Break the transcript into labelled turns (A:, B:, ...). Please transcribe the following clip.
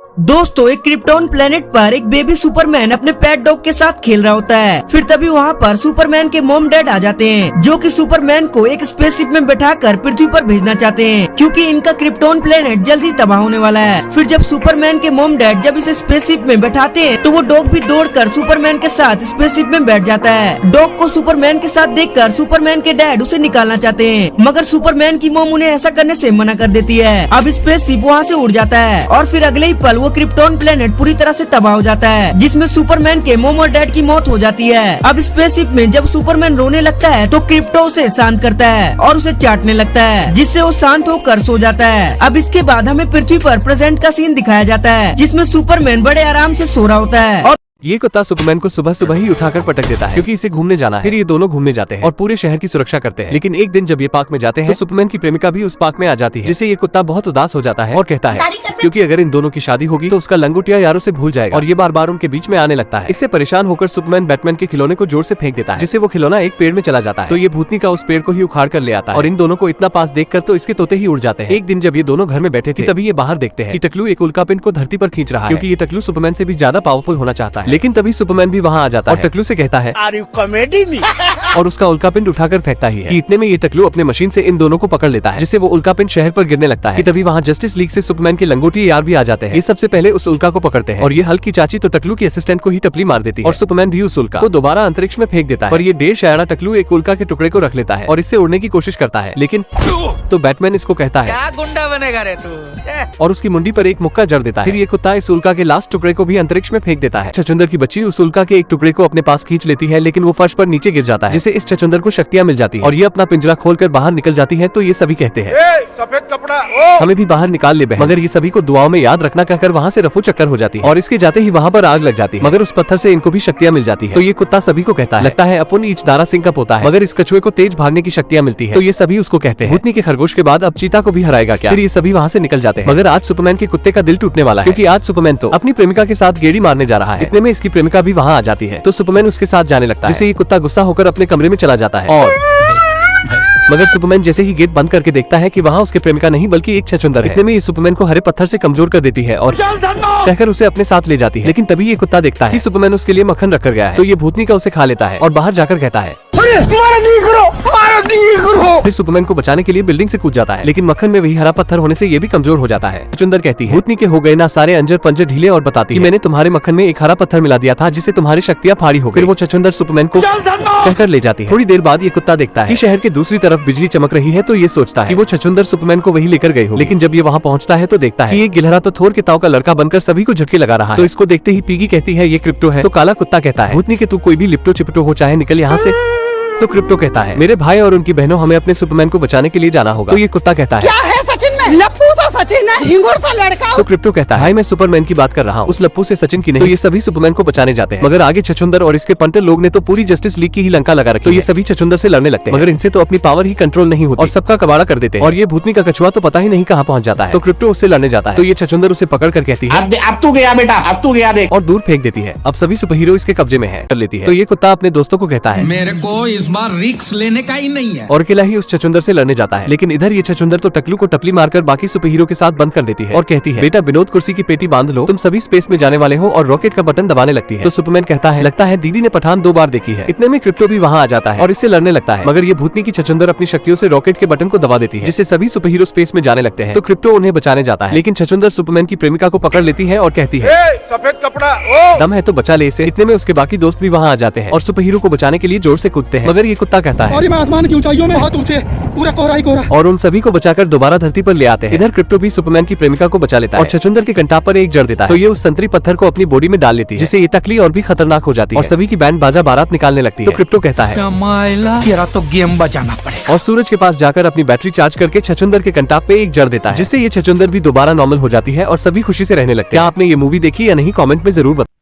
A: दोस्तों, एक krypton planet पर एक बेबी सुपरमैन अपने पेट डॉग के साथ खेल रहा होता है। फिर तभी वहाँ पर सुपरमैन के मॉम डैड आ जाते हैं, जो कि सुपरमैन को एक स्पेसशिप में बैठाकर पृथ्वी पर भेजना चाहते हैं, क्योंकि इनका क्रिप्टोन प्लेनेट जल्दी तबाह होने वाला है। फिर जब सुपरमैन के मॉम डैड जब इसे स्पेसशिप में बैठाते हैं, तो वो डॉग भी दौड़कर सुपरमैन के साथ स्पेसशिप में बैठ जाता है। डॉग को सुपरमैन के साथ देखकर सुपरमैन के डैड उसे निकालना चाहते हैं, मगर सुपरमैन की मॉम उन्हें ऐसा करने से मना कर देती है। अब स्पेसशिप वहाँ से उड़ जाता है और फिर अगले ही पल वो क्रिप्टोन प्लेनेट पूरी तरह से तबाह हो जाता है, जिसमें सुपरमैन के मॉम और डैड की मौत हो जाती है। अब स्पेसशिप में जब सुपरमैन रोने लगता है, तो क्रिप्टो उसे शांत करता है और उसे चाटने लगता है, जिससे वो शांत होकर सो जाता है। अब इसके बाद हमें पृथ्वी पर प्रेजेंट का सीन दिखाया जाता है, जिसमें सुपरमैन बड़े आराम से सो रहा होता है और
B: ये कुत्ता सुपरमैन को सुबह सुबह ही उठाकर पटक देता है, क्योंकि इसे घूमने जाना है। फिर ये दोनों घूमने जाते हैं और पूरे शहर की सुरक्षा करते हैं। लेकिन एक दिन जब ये पार्क में जाते हैं, तो सुपरमैन की प्रेमिका भी उस पार्क में आ जाती है, जिससे ये कुत्ता बहुत उदास हो जाता है और कहता है क्योंकि अगर इन दोनों की शादी होगी तो उसका लंगोटिया यारों से भूल जाएगा, और ये बार बार उनके बीच में आने लगता है। इससे परेशान होकर सुपरमैन बैटमैन के खिलौने को जोर से फेंक देता है, जिससे वो खिलौना एक पेड़ में चला जाता है। तो ये भूतनी का उस पेड़ को ही उखाड़ कर ले आता है और इन दोनों को इतना पास देखकर तो इसके तोते ही उड़ जाते हैं। एक दिन जब ये दोनों घर में बैठे थे, तभी ये बाहर देखते हैं कि टकलू एक उल्कापिंड को धरती पर खींच रहा है, क्योंकि ये टकलू सुपरमैन से भी ज्यादा पावरफुल होना चाहता है। लेकिन तभी सुपरमैन भी वहाँ आ जाता है और टकलू से कहता है
C: कॉमेडी में
B: और उसका उल्कापिंड उठाकर फेंकता ही है कि इतने में ये टकलू अपने मशीन से इन दोनों को पकड़ लेता है, जिससे वो उल्कापिंड शहर पर गिरने लगता है। कि तभी वहाँ जस्टिस लीग से सुपरमैन के लंगोटी यार भी आ जाते हैं। ये सबसे पहले उस उल्का को पकड़ते हैं और ये हल्क की चाची तो टकलू की असिस्टेंट को ही टपली मार देती है, और सुपरमैन भी उस उल्का को दोबारा अंतरिक्ष में फेंक देता है। पर ये ढेर शायरा टकलू एक उल्का के टुकड़े को रख लेता है और इससे उड़ने की कोशिश करता है, लेकिन तो बैटमैन इसको कहता है
C: क्या गुंडा बनेगा रे तू,
B: और उसकी मुंडी पर एक मुक्का जड़ देता है। फिर ये कुत्ता इस उल्का के लास्ट टुकड़े को भी अंतरिक्ष में फेंक देता है। छछूंदर की बच्ची उस उल्का के एक टुकड़े को अपने पास खींच लेती है, लेकिन वो फर्श पर नीचे गिर जाता है, जिससे इस छछूंदर को शक्तियाँ मिल जाती है और ये अपना पिंजरा खोलकर बाहर निकल जाती है। तो ये सभी कहते हैं
C: सफेद कपड़ा
B: हमें भी बाहर निकाल ले बहन, मगर ये सभी को दुआओं में याद रखना कहकर वहाँ से रफू चक्कर हो जाती है और इसके जाते ही वहाँ पर आग लग जाती है, मगर उस पत्थर से इनको भी शक्तियाँ मिल जाती है। तो ये कुत्ता सभी को कहता है लगता है अपन ईच दारा सिंह का पोता है, मगर इस कछुए को तेज भागने की शक्तियाँ मिलती है। तो ये सभी उसको कहते हैं भूतनी के खरगोश के बाद अब चीता को भी हराएगा क्या। फिर ये सभी वहाँ से निकल जाते हैं, मगर आज सुपरमैन के कुत्ते का दिल टूटने वाला है, क्योंकि आज सुपरमैन तो अपनी प्रेमिका के साथ गेड़ी मारने जा रहा है। इतने में इसकी प्रेमिका भी वहाँ आ जाती है, तो सुपरमैन उसके साथ जाने लगता है, जिससे ये कुत्ता गुस्सा होकर अपने कमरे में चला जाता है। और मगर सुपरमैन जैसे ही गेट बंद करके देखता है कि वहाँ उसके प्रेमिका नहीं बल्कि एक छछूंदर है। इतने में ये सुपरमैन को हरे पत्थर से कमजोर कर देती है और कहकर उसे अपने साथ ले जाती है। लेकिन तभी ये कुत्ता देखता है कि सुपरमैन उसके लिए मक्खन रख कर गया है, तो ये भूतनी का उसे खा लेता है और बाहर जाकर कहता है फिर सुपरमैन को बचाने के लिए बिल्डिंग से कूद जाता है, लेकिन मक्खन में वही हरा पत्थर होने से ये भी कमजोर हो जाता है। छछूंदर कहती है भूतनी के हो गए ना सारे अंजर पंजर ढीले, और बताती है कि मैंने तुम्हारे मक्खन में एक हरा पत्थर मिला दिया था, जिससे तुम्हारी शक्तियाँ फाड़ी हो गई। फिर वो छछूंदर सुपरमैन को कहकर ले जाती है। थोड़ी देर बाद ये कुत्ता देखता है कि शहर के दूसरी तरफ बिजली चमक रही है, तो ये सोचता है कि वो छछूंदर सुपरमैन को वही लेकर गए हो। लेकिन जब ये वहाँ पहुँचता है तो देखता है कि ये गिलहरा तो थोर के ताव का लड़का बनकर सभी को झटके लगा रहा है। तो इसको देखते ही पीगी कहती है ये क्रिप्टो है। तो काला कुत्ता कहता है भूतनी के तू कोई भी लिपटो चिपटो हो चाहे निकल यहाँ से। तो क्रिप्टो कहता है मेरे भाई और उनकी बहनों हमें अपने सुपरमैन को बचाने के लिए जाना होगा। तो ये कुत्ता कहता है
D: क्या है सचिन में लप्पू सा सचिन है झिंगुर सा लड़का।
B: तो क्रिप्टो कहता है भाई मैं सुपरमैन की बात कर रहा हूँ, उस लप्पू से सचिन की नहीं। तो ये सभी सुपरमैन को बचाने जाते हैं, मगर आगे छछूंदर और इसके पंटर लोग ने तो पूरी जस्टिस लीग की ही लंका लगा रखी। तो ये सभी छछूंदर से लड़ने लगते हैं, मगर इनसे तो अपनी पावर ही कंट्रोल नहीं होती और सबका कबाड़ा कर देते हैं। और ये भूतनी का कछुआ तो पता ही नहीं कहाँ पहुँच जाता है। तो क्रिप्टो उससे लड़ने जाता है, तो ये छछूंदर उसे पकड़ कर कहती है
C: अब तू गया बेटा, अब तू गया देख,
B: और दूर फेंक देती है। अब सभी सुपर हीरो इसके कब्जे में है कर लेती है। तो ये कुत्ता अपने दोस्तों को कहता है
E: मेरे को इस बार रिस्क लेने का ही नहीं है,
B: और अकेला ही उस छछूंदर से लड़ने जाता है। लेकिन इधर ये छछूंदर तो टकलू को टपली मारकर बाकी सुपर हीरो के साथ बंद कर देती है और कहती है बेटा विनोद कुर्सी की पेटी बांध लो, तुम सभी स्पेस में जाने वाले हो, और रॉकेट का बटन दबाने लगती है। तो सुपरमैन कहता है लगता है दीदी ने पठान 2 बार देखी है। इतने में क्रिप्टो भी वहाँ आ जाता है और इससे लड़ने लगता है, मगर ये भूतनी की छछूंदर अपनी शक्तियों से रॉकेट के बटन को दबा देती है, जिससे सभी सुपर हीरो स्पेस में जाने लगते हैं। तो क्रिप्टो उन्हें बचाने जाता है, लेकिन छछूंदर सुपरमैन की प्रेमिका को पकड़ लेती है और कहती है
C: सफेद कपड़ा
B: दम है तो बचा ले इसे। इतने में उसके बाकी दोस्त भी वहाँ आ जाते हैं और सुपर हीरो को बचाने के लिए जोर से कूदते हैं, मगर ये कुत्ता कहता है
D: मैं आसमान की ऊंचाइयों में बहुत ऊंचे पूरा कोहरा ही कोहरा,
B: और उन सभी को बचाकर दोबारा धरती पर ले आते हैं। इधर क्रिप्टो भी सुपरमैन की प्रेमिका को बचा लेता है और छछूंदर के कंटाप पर एक जड़ देता है। तो ये उस संतरी पत्थर को अपनी बॉडी में डाल लेती है, जिससे ये टकली और भी खतरनाक हो जाती है और सभी की बैंड बाजा बारात निकालने लगती है। तो क्रिप्टो कहता है
E: तेरा तो गेम बजाना पड़ेगा,
B: और सूरज के पास जाकर अपनी बैटरी चार्ज करके छछूंदर के कंटाप पे एक जड़ देता है, जिससे ये छछूंदर भी दोबारा नॉर्मल हो जाती है और सभी खुशी से रहने लगते हैं। क्या आपने ये मूवी देखी या नहीं, कमेंट में जरूर बताएं।